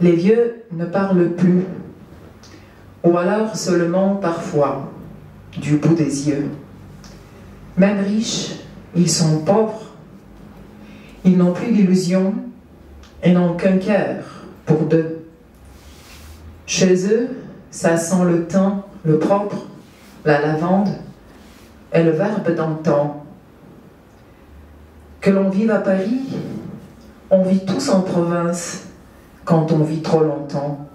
Les vieux ne parlent plus, ou alors seulement parfois, du bout des yeux. Même riches, ils sont pauvres. Ils n'ont plus d'illusions et n'ont qu'un cœur pour deux. Chez eux, ça sent le thym, le propre, la lavande et le verbe d'antan. Que l'on vive à Paris, on vit tous en province quand on vit trop longtemps.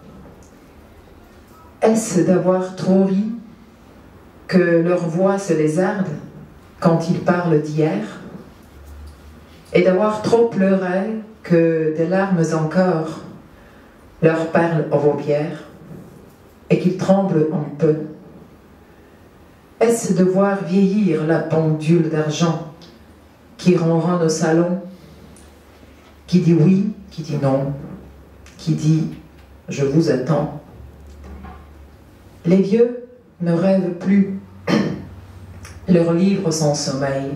Est-ce d'avoir trop ri que leur voix se lézarde quand ils parlent d'hier? Et d'avoir trop pleuré que des larmes encore leur parlent aux paupières et qu'ils tremblent un peu? Est-ce de voir vieillir la pendule d'argent qui ronronne au salon, qui dit oui, qui dit non, qui dit « je vous attends ». Les vieux ne rêvent plus, leurs livres sont sommeil,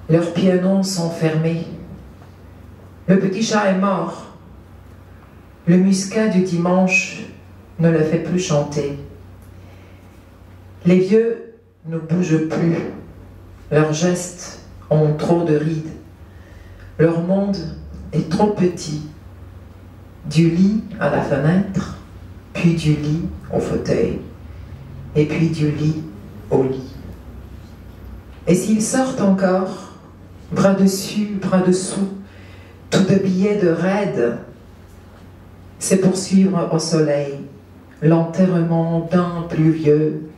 leurs pianos sont fermés, le petit chat est mort, le muscat du dimanche ne le fait plus chanter. Les vieux ne bougent plus, leurs gestes ont trop de rides, leur monde est trop petit, du lit à la fenêtre, puis du lit au fauteuil, et puis du lit au lit. Et s'ils sortent encore, bras dessus, bras dessous, tout habillés de raide, c'est pour suivre au soleil l'enterrement d'un plus vieux,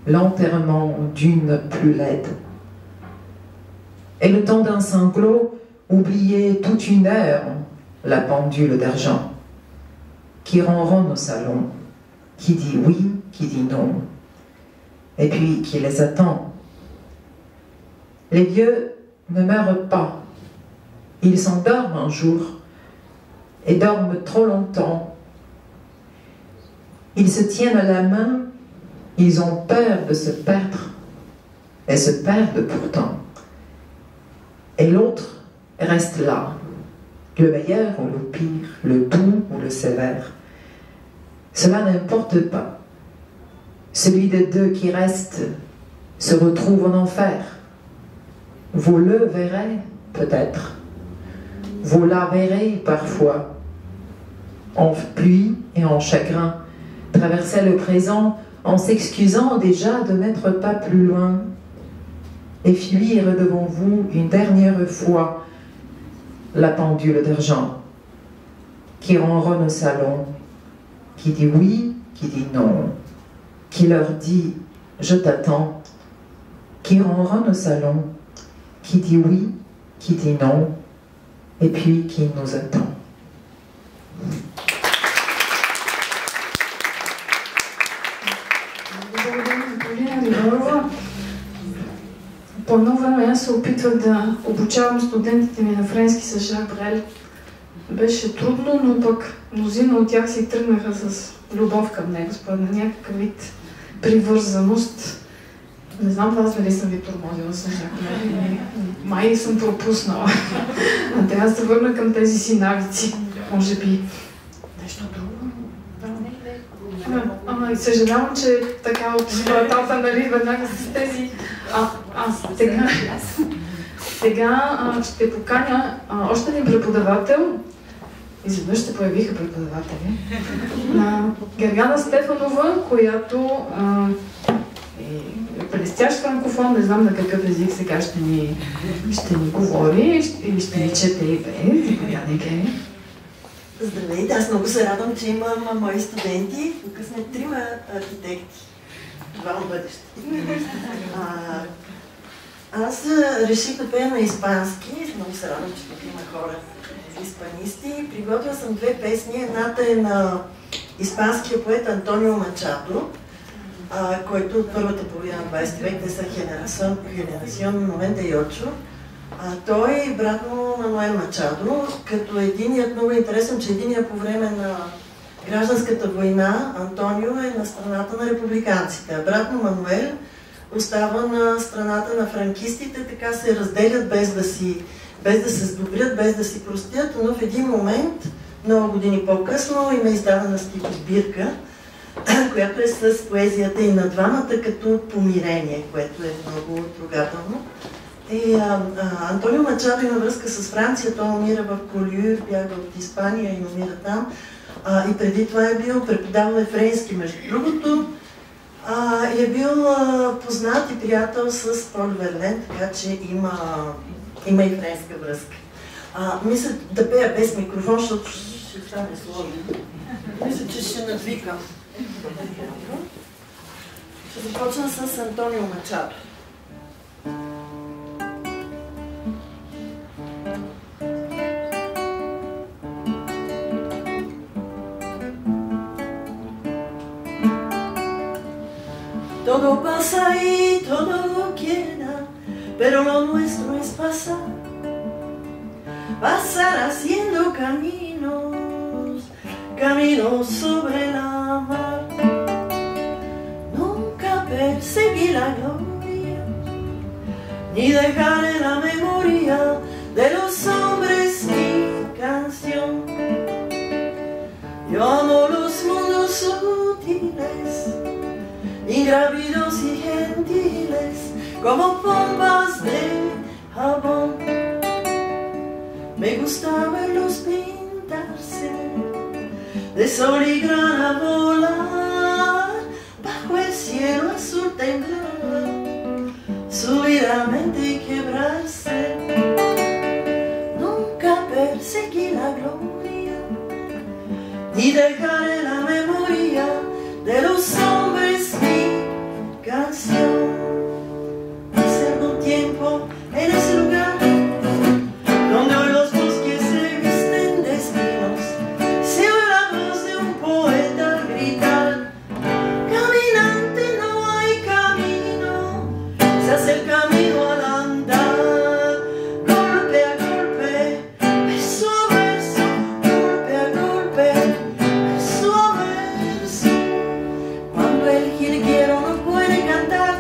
l'enterrement d'une plus laide. Et le temps d'un sanglot, oublier toute une heure la pendule d'argent, qui ronronne au salon, qui dit oui, qui dit non, et puis qui les attend. Les vieux ne meurent pas, ils s'endorment un jour, et dorment trop longtemps. Ils se tiennent à la main, ils ont peur de se perdre, et se perdent pourtant. Et l'autre reste là, le meilleur ou le pire, le doux ou le sévère. Cela n'importe pas. Celui des deux qui reste se retrouve en enfer. Vous le verrez peut-être. Vous la verrez parfois, en pluie et en chagrin, traverser le présent en s'excusant déjà de n'être pas plus loin, et fuir devant vous une dernière fois la pendule d'argent qui ronronne au salon, qui dit oui, qui dit non, qui leur dit « je t'attends », qui ronronne au salon, qui dit oui, qui dit non, et puis qui nous attend. По едно време аз се опитвах да обучавам студентите ми на френски с Жак Брел. Беше трудно, но пък мнозина от тях си тръгнаха с любов към него, според някакъв вид привързаност. Не знам вас дали съм ви тормозила с Жак Брел. Май съм пропуснала. А трябва да се върна към тези си навици. Може би нещо друго. Ама и съжалявам, че така от вратата, нали, веднага с тези... Сега ще поканя още един преподавател. Изведнъж се появиха преподаватели. Гергана Стефанова, която е блестящ франкофон, не знам на какъв език сега ще ни говори или ще ни чете и пее. Заповядайте. Здравейте, аз много се радвам, че имам мои студенти. Тук сме трима архитекти. Двама бъдещи. Аз реших да пея на испански. Много се радвам, че тук има хора испанисти. Приготвила съм две песни. Едната е на испанския поет Антонио Мачадо, който от първата половина на 20 век, те са Генерасион 98. Той е брат му Мануел Мачадо, като единият, много интересен, че единият по време на гражданската война, Антонио е на страната на републиканците, а брат му Мануел остава на страната на франкистите, така се разделят без да се сдобрят, без да си простят, но в един момент много години по-късно има издадена стихосбирка, която е с поезията и на двамата като помирение, което е много трогателно. И Антонио Мачадо има връзка с Франция, той умира в Колюр, бяга от Испания и умира там. И преди това е бил преподавал френски, между другото. И е бил познат и приятел с Пол Верлен, така че има и френска връзка. Мисля да пея без микрофон, защото ще стане сложно. Мисля, че ще надвикам. Ще започна с Антонио Мачадо. Todo pasa y todo lo queda, pero lo nuestro es pasar. Pasar haciendo caminos, caminos sobre la mar. Nunca perseguir la gloria, ni dejar en la memoria de los hombres mi canción. Yo amo los mundos sutiles, ingrávidos y gentiles, como bombas de jabón. Me gusta verlos pintarse de sol y grana volar, bajo el cielo azul temblar, súbitamente y quebrarse. Nunca perseguí la gloria, ni dejar en la memoria de los hombres mi canción. Hace algún tiempo en ese lugar donde hoy los bosques se visten de espinos, se oye la voz de un poeta al gritar: caminante, no hay camino, se hace el camino al andar, golpe a golpe, verso a verso, golpe a golpe, verso a verso. Cuando el jilguero no puede cantar,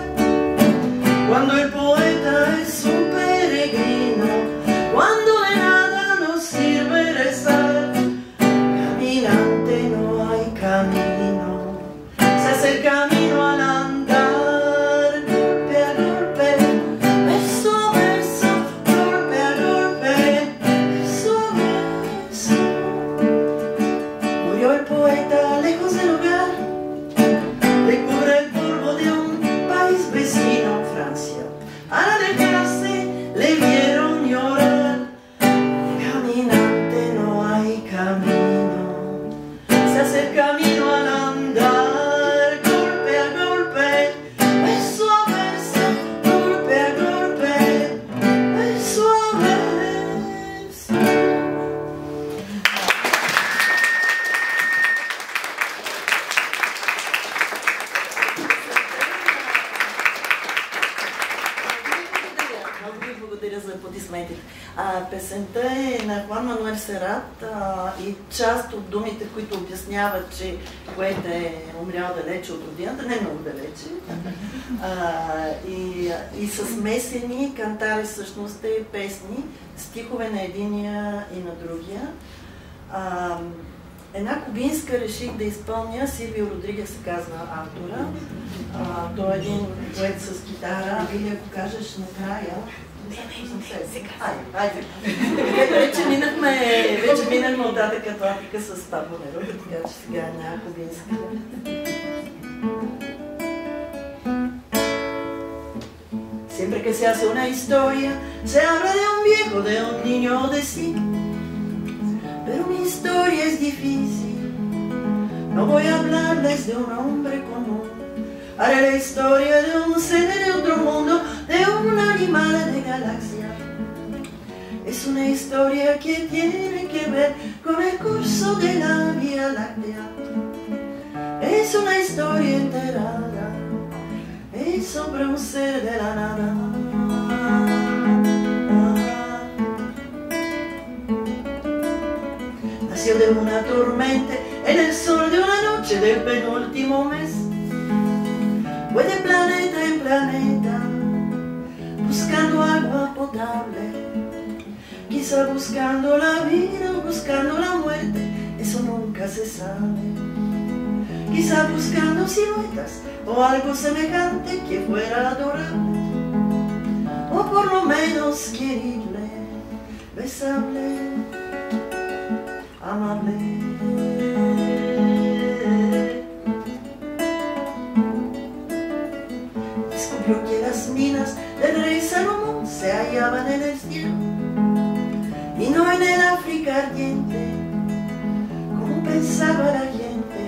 cuando el poeta es un peregrino, cuando de nada nos sirve rezar, caminante no hay camino, se hace el camino al andar, golpe a golpe, verso a verso, golpe a golpe, verso a verso. Murió el poeta lejos del hogar, recubre el polvo de un país vecino, Francia. Al alejarse le vieron llorar, caminante no hay camino, se hace el camino al andar, golpe a golpe, verso a verso, golpe a golpe, verso a verso. Много ви благодаря за аплодисментите. Песента е на Хуан Мануел Серат и част от думите, които обясняват, че поет е умрял далече от родината, не много далече. И са смесени кантари, всъщност е песни, стихове на единия и на другия. Една кубинска реших да изпълня, Силвио Родригес се казва автора. Той е един дует с китара, или ако кажеш накрая. Айде. Вече минахме от Атака Атлантика с Пабло Неруда, така че сега е една кубинска. Siempre que se hace una historia, se habla de un viejo, de un niño, de sí. Pero mi historia es difícil, no voy a hablarles de un hombre común. Haré la historia de un ser de otro mundo, de un animal de galaxia. Es una historia que tiene que ver con el curso de la Vía Láctea. Es una historia enterada, es sobre un ser de la nada. Nació de una tormenta en el sol de una noche del penúltimo mes. Fue de planeta en planeta, buscando agua potable, quizá buscando la vida o buscando la muerte, se sabe. Quizá buscando siluetas o algo semejante que fuera adorable, o por lo menos querible, besable, amable. Descubrió que las minas del rey Salomón se hallaban en el cielo y no en el África ardiente, como pensaba la gente.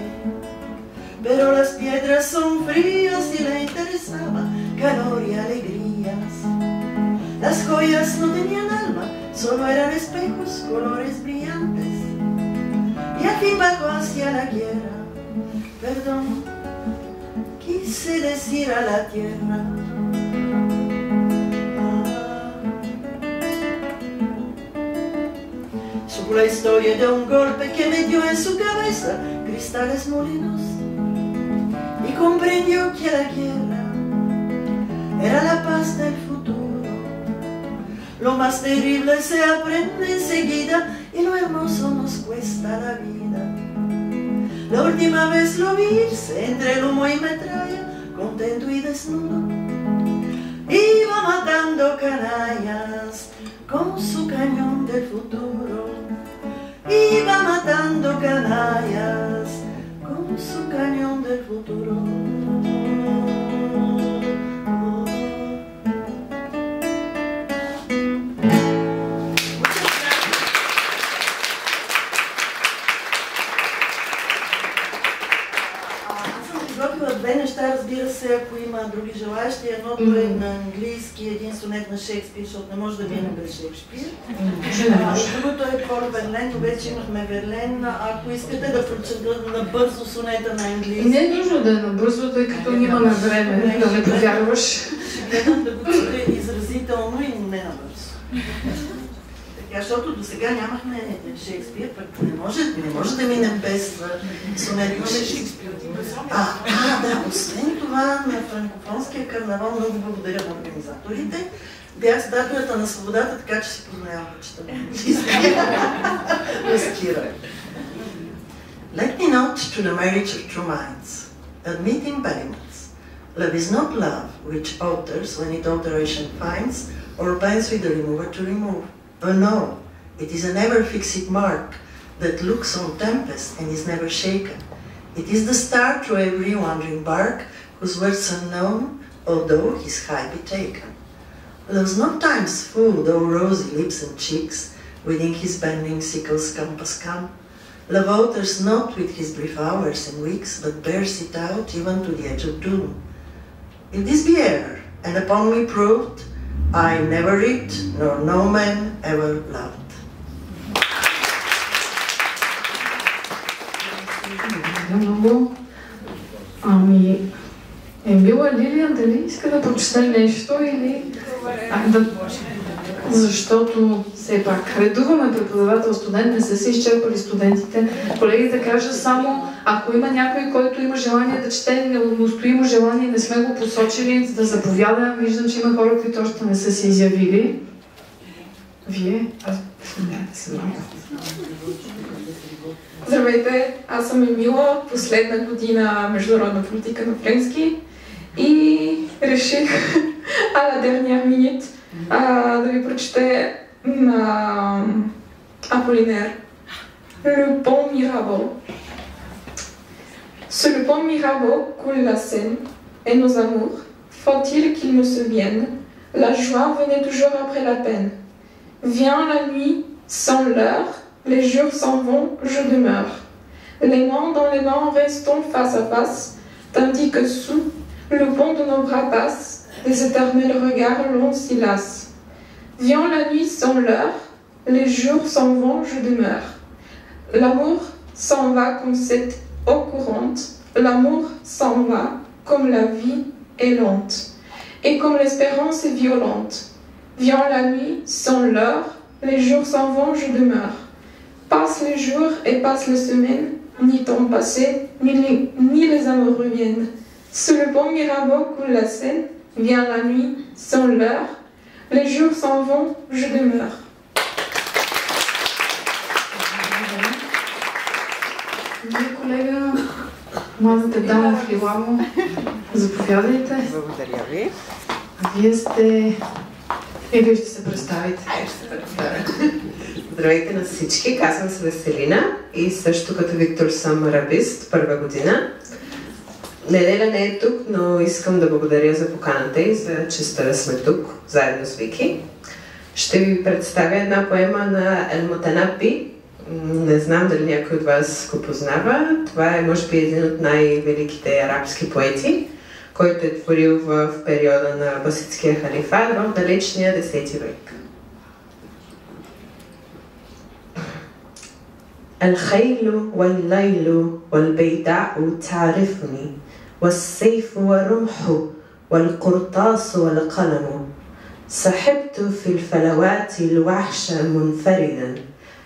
Pero las piedras son frías y le interesaba calor y alegrías. Las joyas no tenían alma, solo eran espejos, colores brillantes. Y al fin bajó hacia la tierra, perdón, quise decir a la tierra. Supo la historia de un golpe que me dio en su cabeza cristales molinos, y comprendió que la guerra era la paz del futuro. Lo más terrible se aprende enseguida y lo hermoso nos cuesta la vida. La última vez lo vi irse entre el humo y metralla, contento y desnudo. Iba matando canallas con su cañón del futuro. Iba matando canallas con su cañón del futuro. Две неща, разбира се, ако има други желаящи. Едното е на английски, един сонет на Шекспир, защото не може да мине без Шекспир. Другото е Пол Верлен, но вече имахме Верлен. Ако искате да прочета набързо сонета на английски. Не е нужно да е набързо, тъй като нямаме време, да не повярваш. Ще гледам да го чета изразително и не набързо. Защото до сега нямахме Шекспир, пък не може да минем без сонет на Шекспир. Да, освен това на франкофонския карнавал много благодаря на организаторите. Бях статуята на свободата, така че си познавам, че да Let me note to the marriage of true minds, admit impediments. Love is not love which alters when it alteration finds, or bends with the remover to remove. Oh no, it is an ever-fixed mark that looks on tempest and is never shaken. It is the star through every wandering bark, whose words unknown, although his high be taken. Love's not time's full, though rosy lips and cheeks, within his bending sickle's compass come. Love alters not with his brief hours and weeks, but bears it out even to the edge of doom. If this be error, and upon me proved, I never reaped, nor no man ever loved. Много. Емила, Лилия, дали иска да прочете нещо или... Защото все пак редуваме преподавател студент, не са се изчерпали студентите. Колегите кажа само, ако има някой, който има желание да чете, но стоимо желание, не сме го посочили, да заповяда. Виждам, че има хора, които още не са се изявили. Вие? Здравейте, аз съм Емила, последна година международна политика на френски и реших à la dernière minute да ви прочете на Apollinaire Le pont Mirabeau. Sur le pont Mirabeau coule la Seine et nos amours, faut-il qu'ils me souviennent, la joie venait toujours après la peine. Vient la nuit sans l'heure, les jours s'en vont, je demeure. Les mains dans les mains restons face à face, tandis que sous le pont de nos bras passe, des éternels regards longs s'y lassent. Vient la nuit sans l'heure, les jours s'en vont, je demeure. L'amour s'en va comme cette eau courante, l'amour s'en va comme la vie est lente, et comme l'espérance est violente. Vient la nuit sans l'heure, les jours s'en vont, je demeure. Passent les jours et passent les semaines, ni temps passé, ni les amoureux viennent. Sur le pont Mirabeau coule la Seine, vient la nuit sans l'heure, les jours s'en vont, je demeure. Младата дама в Лиламо, заповядайте. Благодаря ви. Вие сте... И вие ще се представите. Ще се представя. Здравейте на всички, казвам се Веселина и също като Виктор съм арабист първа година. Неделя не е тук, но искам да благодаря за поканата и за честа да сме тук, заедно с Вики. Ще ви представя една поема на Елмутанапи. Не знам дали някой от вас го познава. Това е, може би, един от най-великите арабски поети, който е творил в периода на Абасидския халифат в далечния 10 век. الخيل والليل والبيداء تعرفني والسيف والرمح والقرطاس والقلم سحبت في الفلوات الوحش منفردا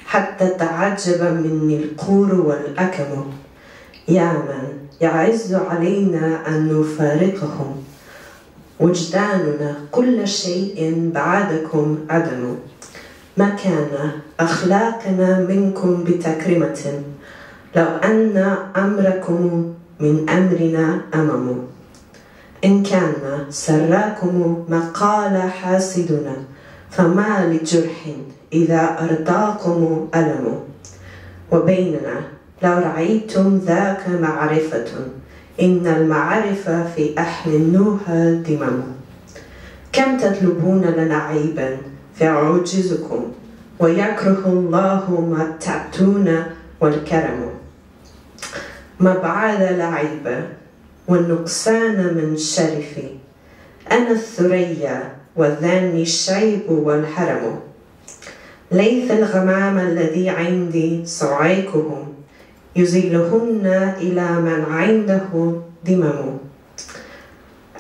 حتى تعجب مني القور والأكم يا من يعز علينا أن نفارقهم وجداننا كل شيء بعدكم عدم ما كان أخلاقنا منكم بتكرمة لو أن أمركم من أمرنا أمم إن كان سراكم مقال حاسدنا فما لجرح إذا أرضاكم ألم وبيننا لو رأيتم ذاك معرفة إن المعرفة في أهل النوها دمم كم تطلبون لنا عيبا فيعجزكم ويكره الله ما تأتون والكرم ما بعد العيب والنقصان من شرفي أنا الثريا وذاني الشيب والحرم ليث الغمام الذي عندي صعيكهم يزيلهن إلى من عنده دمم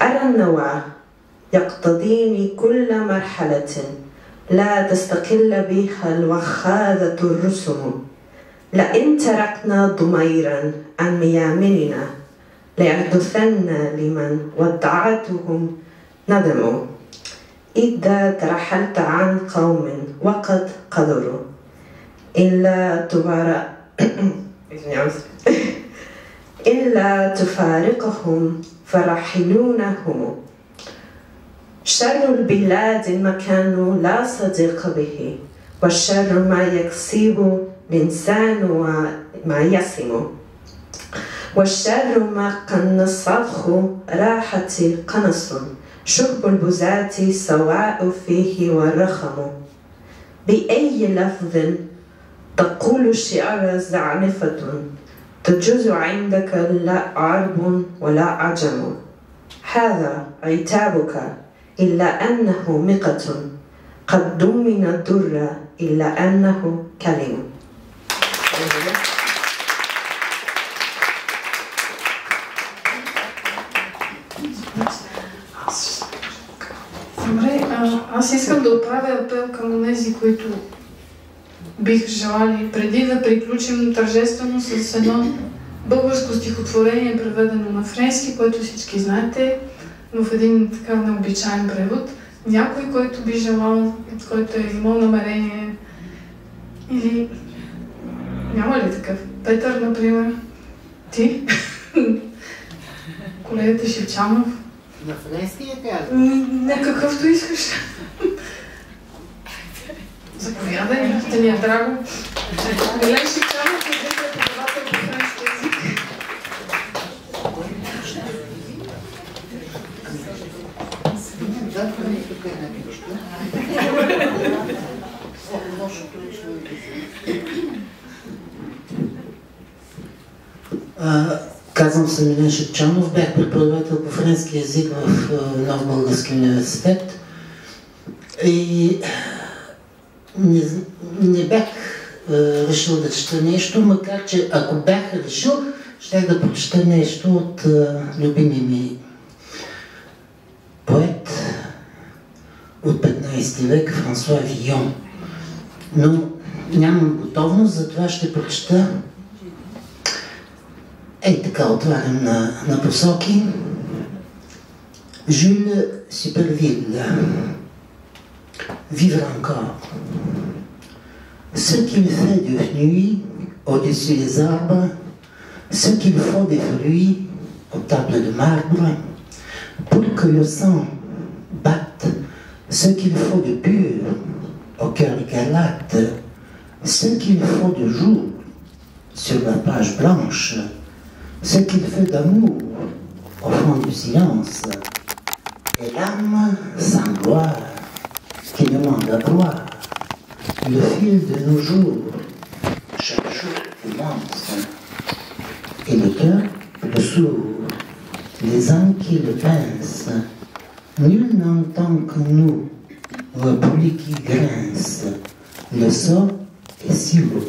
أرى النوى يقتضيني كل مرحلة لا تستقل بها الوخاذة الرسم لئن تركنا ضميرا عن ميامننا ليحدثن لمن ودعتهم ندموا إذا ترحلت عن قوم وقد قدروا إلا تفارقهم فرحلونهم شر البلاد المكان لا صديق به والشر ما يكسب الإنسان وما يسم والشر ما قنصته راحة قنص شرب البزاة سواء فيه والرخم بأي لفظ تقول الشعر زعنفة تجوز عندك لا عرب ولا عجم هذا عتابك إلا أنه مقة قد ضمن الدر إلا أنه كلم. Добре, аз искам да отправя апел към онези, които бих желали преди да приключим тържествено с едно българско стихотворение, преведено на френски, което всички знаете, но в един така необичайен превод. Някой, който би желал, който е имал намерение или... Няма ли такъв? Петър, например? Ти? Колегата Шевчанов? На френски е казал? Не, какъвто искаш. Заповядай, ще ни е драго. Елен Шевчанов е преподавател по френски език. Да, тук е нещо. Лошото лично Казвам се Елен Шевчанов, бях преподавател по френски език в Нов български университет и не бях решил да чета нещо, макар че ако бях решил, щях да прочета нещо от любимия ми поет от 15 век Франсуа Вийон. Но нямам готовност, затова ще прочета. Ей така, отварям на посоки. Jules Superville. Vivre encore. Ce qu'il fait de nuit, au-dessus des arbres, ce qu'il faut des fruits aux tables de marbre, pour que le sang batte, ce qu'il faut de pur au cœur écarlate, ce qu'il faut de jour sur la page blanche, ce qu'il faut d'amour au fond du silence, et l'âme sans gloire qui demande à boire le fil de nos jours, chaque jour immense, et le cœur, le sourd, les âmes qui le pincent, nul n'entend que nous, le bruit qui grince, le sort est si lourd.